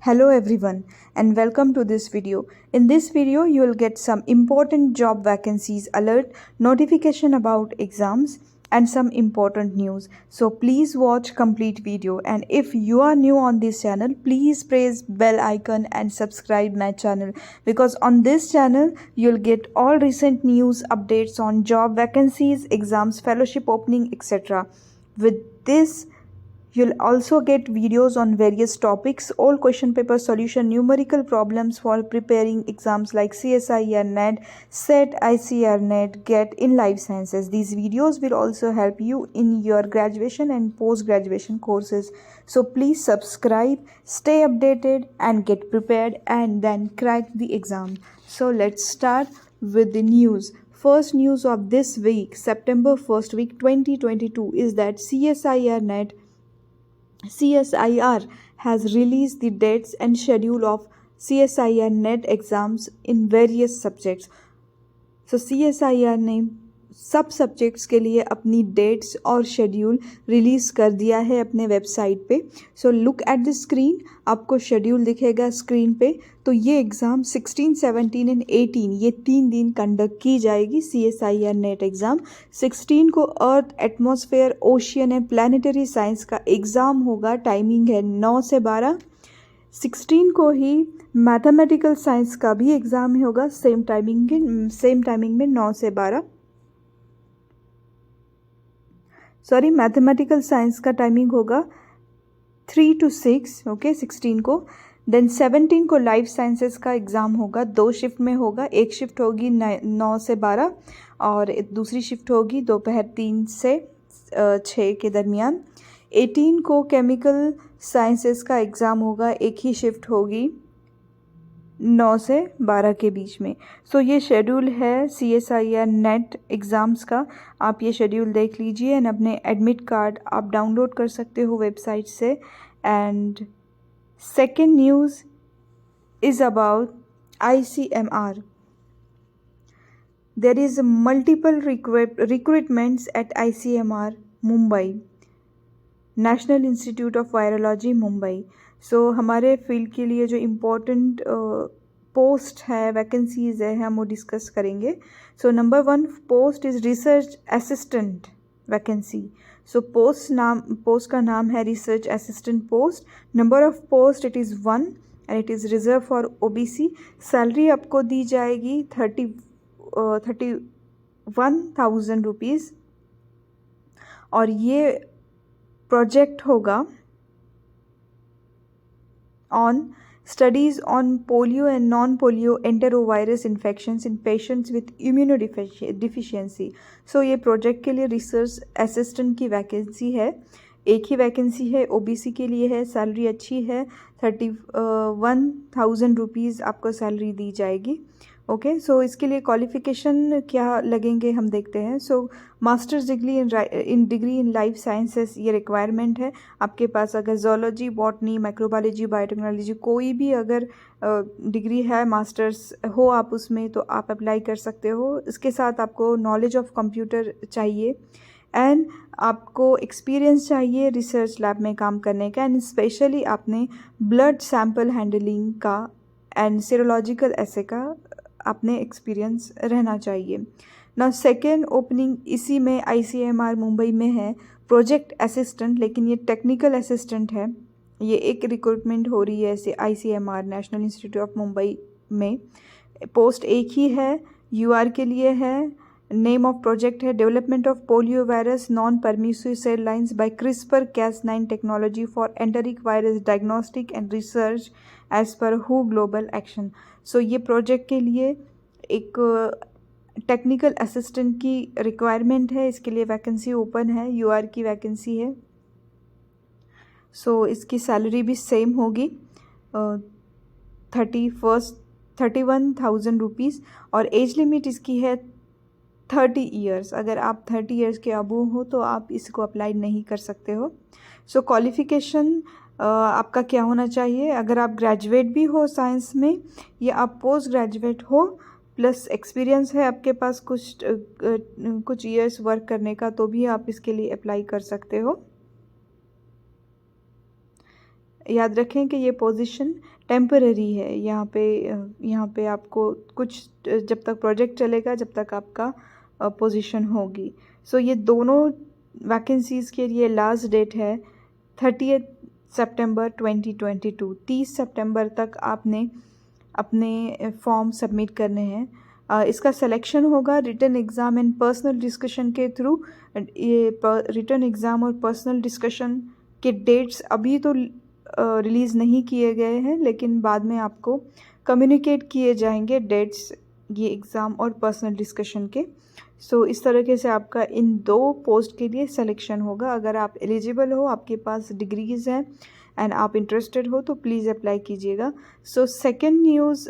Hello everyone and welcome to this video. In this video you will get some important job vacancies alert, notification about exams and some important news. So please watch complete video, and if you are new on this channel please press bell icon and subscribe my channel, because on this channel you'll get all recent news updates on job vacancies, exams, fellowship opening, etc. With this you'll also get videos on various topics, all question paper solution, numerical problems for preparing exams like CSIR NET, SET, ICR NET, GET in life sciences. These videos will also help you in your graduation and post-graduation courses. So please subscribe, stay updated and get prepared and then crack the exam. So let's start with the news. First news of this week, September 1st week 2022, is that CSIR has released the dates and schedule of CSIR NET exams in various subjects. So CSIR ने सब subjects के लिए अपनी dates और schedule release कर दिया है अपने वेबसाइट पे. So look at the screen, आपको शेड्यूल दिखेगा स्क्रीन पे. तो ये एग्ज़ाम 16, 17 एंड 18 ये 3 दिन कंडक्ट की जाएगी. CSIR नेट एग्ज़ाम 16 को earth, atmosphere, ocean and planetary science का एग्ज़ाम होगा. टाइमिंग है 9 से 12. 16 को ही मैथमेटिकल साइंस का भी एग्ज़ाम होगा सेम टाइमिंग में 9 से 12. मैथमेटिकल साइंस का टाइमिंग होगा 3 to 6, ओके, 16 को. देन 17 को लाइफ साइंसेस का एग्ज़ाम होगा. 2 शिफ्ट में होगा. एक शिफ्ट होगी 9 से 12 और दूसरी शिफ्ट होगी दोपहर 3 से 6 के दरमियान. 18 को केमिकल साइंसेस का एग्ज़ाम होगा. एक ही शिफ्ट होगी 9 से 12 के बीच में. सो ये शेड्यूल है CSIR नेट एग्ज़ाम्स का. आप ये शेड्यूल देख लीजिए एंड अपने एडमिट कार्ड आप डाउनलोड कर सकते हो वेबसाइट से. And second news is about ICMR. There is multiple recruitments at ICMR Mumbai, national institute of virology Mumbai. So हमारे फील्ड के लिए जो इम्पोर्टेंट पोस्ट है, वैकेंसीज़ है, हम वो डिस्कस करेंगे. So number 1 post is research assistant vacancy. So post का नाम है research assistant post. Number of post it is 1 and it is reserve for OBC. Salary आपको दी जाएगी 31,000 रुपीज़. और ये प्रोजेक्ट होगा on studies on polio and non polio enterovirus infections in patients with immunodeficiency. So ये project के लिए research assistant की वैकेंसी है. एक ही वैकेंसी है, OBC के लिए है. सैलरी अच्छी है, 31,000 रुपीज़ आपको सैलरी दी जाएगी. ओके, सो इसके लिए क्वालिफ़िकेशन क्या लगेंगे हम देखते हैं. सो masters degree in life sciences ये रिक्वायरमेंट है. आपके पास अगर जोलॉजी, बॉटनी, माइक्रोबायोलॉजी, बायोटेक्नोलॉजी कोई भी अगर डिग्री है, मास्टर्स हो आप उसमें, तो आप अप्लाई कर सकते हो. इसके साथ आपको नॉलेज ऑफ कंप्यूटर चाहिए एंड आपको एक्सपीरियंस चाहिए रिसर्च लैब में काम करने का. एंड स्पेशली आपने ब्लड सैम्पल हैंडलिंग का एंड सीरोलॉजिकल एसे का आपने एक्सपीरियंस रहना चाहिए. ना सेकेंड ओपनिंग इसी में ICMR मुंबई में है, प्रोजेक्ट असिस्टेंट, लेकिन ये टेक्निकल असिस्टेंट है. ये एक रिक्रूटमेंट हो रही है ऐसे ICMR national institute of Mumbai में. पोस्ट एक ही है, UR के लिए है. नेम ऑफ प्रोजेक्ट है development of polio virus non permissive cell lines by CRISPR-Cas9 technology for enteric virus diagnostic and research as per WHO global action. So ये project के लिए एक टेक्निकल असिस्टेंट की रिक्वायरमेंट है. इसके लिए वैकेंसी ओपन है, UR की वैकेंसी है. सो इसकी सैलरी भी सेम होगी 31,000 रुपीज़. और एज लिमिट इसकी है 30 ईयर्स. अगर आप 30 ईयर्स के अबव हो तो आप इसको अप्लाई नहीं कर सकते हो. सो क्वालिफ़िकेशन आपका क्या होना चाहिए? अगर आप ग्रेजुएट भी हो साइंस में या आप पोस्ट ग्रेजुएट हो प्लस एक्सपीरियंस है आपके पास कुछ ईयर्स वर्क करने का, तो भी आप इसके लिए अप्लाई कर सकते हो. याद रखें कि ये पोजीशन टेम्पररी है। यहाँ पे आपको कुछ जब तक प्रोजेक्ट चलेगा, जब तक आपका पोजीशन होगी। सो ये दोनों वैकेंसीज़ के लिए लास्ट डेट है 30 सितंबर 2022। 30 सितंबर तक आपने अपने फॉर्म सबमिट करने हैं। इसका सिलेक्शन होगा written exam and personal discussion के थ्रू। ये रिटन एग्ज़ाम और पर्सनल डिस्कशन के डेट्स अभी तो रिलीज़ नहीं किए गए हैं, लेकिन बाद में आपको कम्युनिकेट किए जाएंगे डेट्स ये एग्ज़ाम और पर्सनल डिस्कशन के। सो इस तरीके से आपका इन 2 पोस्ट के लिए सिलेक्शन होगा। अगर आप एलिजिबल हो, आपके पास डिग्रीज़ हैं एंड आप इंटरेस्टेड हो, तो प्लीज़ अप्लाई कीजिएगा। So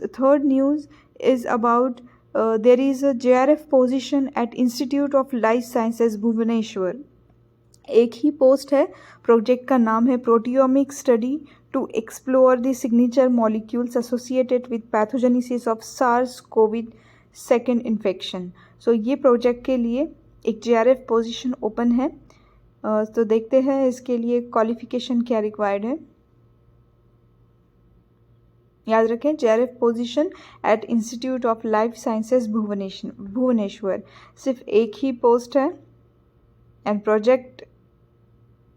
third news is about there is a JRF position at institute of life sciences Bhubaneswar. एक ही पोस्ट है। प्रोजेक्ट का नाम है proteomic study to explore the signature molecules associated with pathogenesis of SARS-CoV-2 infection. So ये project के लिए एक JRF पोजीशन ओपन है। तो देखते हैं इसके लिए क्वालिफ़िकेशन क्या रिक्वायर्ड है। याद रखें, JRF position at institute of life sciences Bhubaneswar. सिर्फ एक ही पोस्ट है एंड प्रोजेक्ट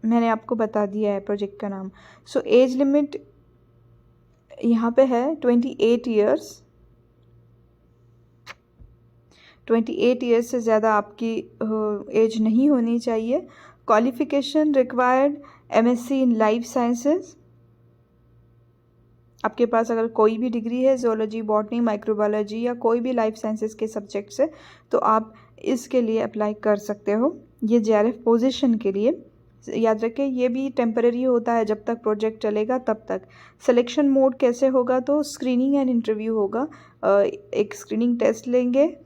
मैंने आपको बता दिया है प्रोजेक्ट का नाम। सो एज लिमिट यहाँ पे है 28 ईयर्स। 28 ईयर्स से ज़्यादा आपकी एज नहीं होनी चाहिए। Qualification required MSc in life sciences. आपके पास अगर कोई भी डिग्री है ज़ूलॉजी, बॉटनी, माइक्रोबायोलॉजी या कोई भी लाइफ साइंसेज के सब्जेक्ट से, तो आप इसके लिए अप्लाई कर सकते हो ये JRF पोजीशन के लिए। याद रखें, ये भी टेम्पररी होता है, जब तक प्रोजेक्ट चलेगा तब तक। सिलेक्शन मोड कैसे होगा, तो स्क्रीनिंग एंड इंटरव्यू होगा। एक स्क्रीनिंग टेस्ट लेंगे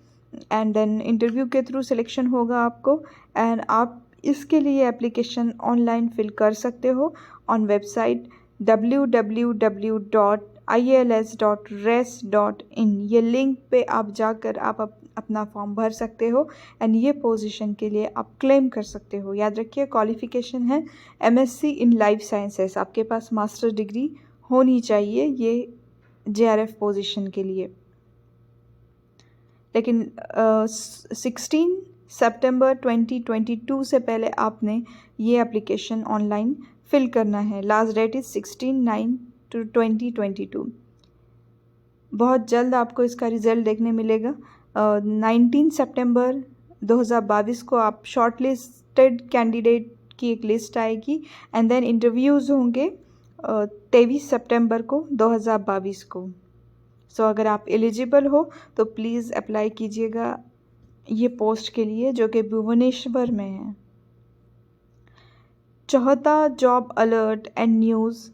एंड देन इंटरव्यू के थ्रू सिलेक्शन होगा आपको। एंड आप इसके लिए एप्लीकेशन ऑनलाइन फिल कर सकते हो ऑन वेबसाइट www.ils.res.in। ये लिंक पे आप जाकर आप अपना फॉर्म भर सकते हो एंड ये पोजीशन के लिए आप क्लेम कर सकते हो। याद रखिए, क्वालिफ़िकेशन है MSc इन लाइफ साइंसेस। आपके पास मास्टर डिग्री होनी चाहिए ये JRF पोजीशन के लिए। लेकिन 16 सितंबर 2022 से पहले आपने ये एप्लीकेशन ऑनलाइन फिल करना है। Last that is 16/9/2022। बहुत जल्द आपको इसका रिज़ल्ट देखने मिलेगा। 19 सितंबर 2022 को आप शॉर्ट लिस्टेड कैंडिडेट की एक लिस्ट आएगी एंड देन इंटरव्यूज़ होंगे 23 सितंबर को 2022 को। सो अगर आप एलिजिबल हो तो प्लीज़ अप्लाई कीजिएगा ये पोस्ट के लिए, जो कि भुवनेश्वर में है। चौथा job alert and news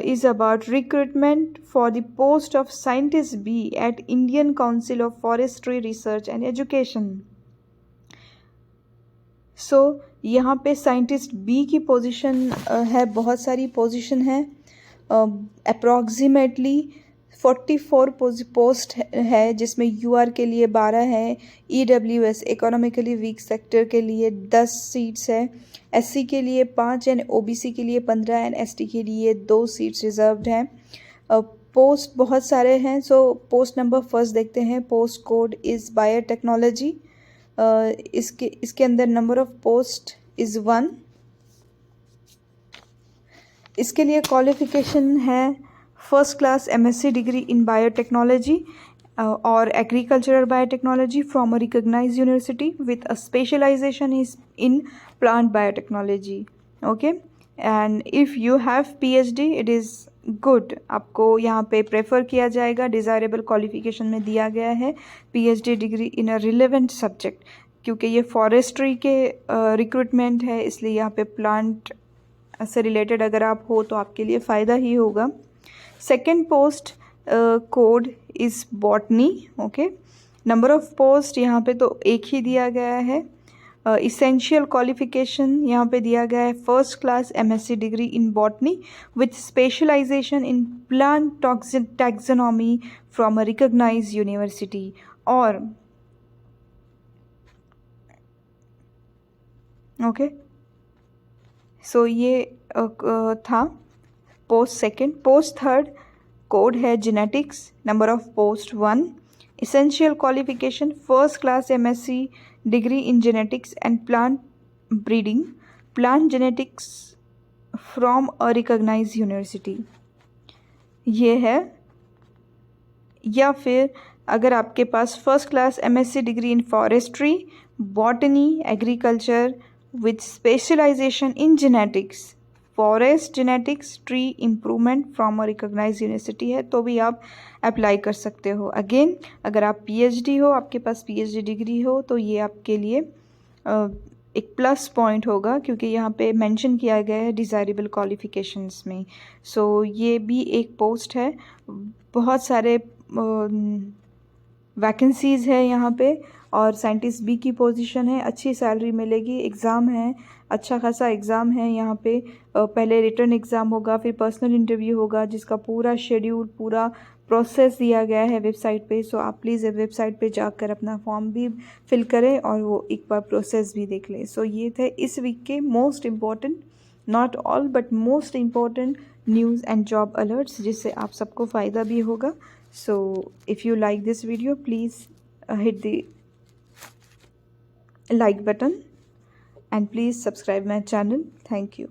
is about recruitment for the post of Scientist B at Indian Council of Forestry Research and Education. So यहाँ पे साइंटिस्ट B की पोजीशन है। बहुत सारी पोजीशन है, अप्रॉक्सीमेटली 44 पोस्ट है, जिसमें UR के लिए 12 है, EWS इकोनॉमिकली वीक सेक्टर के लिए 10 सीट्स है, SC के लिए 5 एंड OBC के लिए 15 एंड ST के लिए 2 सीट्स रिजर्व्ड हैं। पोस्ट बहुत सारे हैं। सो पोस्ट नंबर फर्स्ट देखते हैं। Post code is biotechnology. इसके अंदर नंबर ऑफ पोस्ट इज़ 1। इसके लिए क्वालिफ़िकेशन है first class MSc degree in biotechnology और agricultural biotechnology from a recognised university with a specialisation is in plant biotechnology. Okay, and if you have PhD it is good. आपको यहाँ पे prefer किया जाएगा। Desirable qualification में दिया गया है PhD degree in a relevant subject, क्योंकि ये फॉरेस्ट्री के रिक्रूटमेंट है, इसलिए यहाँ पे प्लांट से रिलेटेड अगर आप हो तो आपके लिए फ़ायदा ही होगा। Second post code is botany. Okay, number of post यहाँ पे तो एक ही दिया गया है। इसेंशियल क्वालिफ़िकेशन यहाँ पे दिया गया है first class MSc degree in botany with specialisation in plant taxonomy from a recognised university. और ओके, सो ये था post second. Post third code है genetics, number of post 1। Essential qualification first class MSc degree in genetics and plant breeding, plant genetics from a recognised university, ये है। या फिर अगर आपके पास first class MSc degree in forestry, botany, agriculture with specialisation in genetics, forest genetics, tree improvement from a recognised university है, तो भी आप अप्लाई कर सकते हो। अगेन अगर आप PhD हो, आपके पास PhD डिग्री हो, तो ये आपके लिए एक प्लस पॉइंट होगा, क्योंकि यहाँ पे मेंशन किया गया है डिज़ायरेबल क्वालिफ़िकेशंस में। सो ये भी एक पोस्ट है। बहुत सारे वैकेंसीज़ है यहाँ पे, और साइंटिस्ट B की पोजीशन है, अच्छी सैलरी मिलेगी। एग्ज़ाम है, अच्छा खासा एग्ज़ाम है यहाँ पे। पहले रिटर्न एग्ज़ाम होगा, फिर पर्सनल इंटरव्यू होगा, जिसका पूरा शेड्यूल, पूरा प्रोसेस दिया गया है वेबसाइट पे। सो आप प्लीज़ वेबसाइट पे जाकर अपना फॉर्म भी फिल करें और वो एक बार प्रोसेस भी देख लें। सो ये थे इस वीक के most important, not all but most important news and job alerts, जिससे आप सबको फ़ायदा भी होगा। So if you like this video, please hit the like button and please subscribe my channel. Thank you.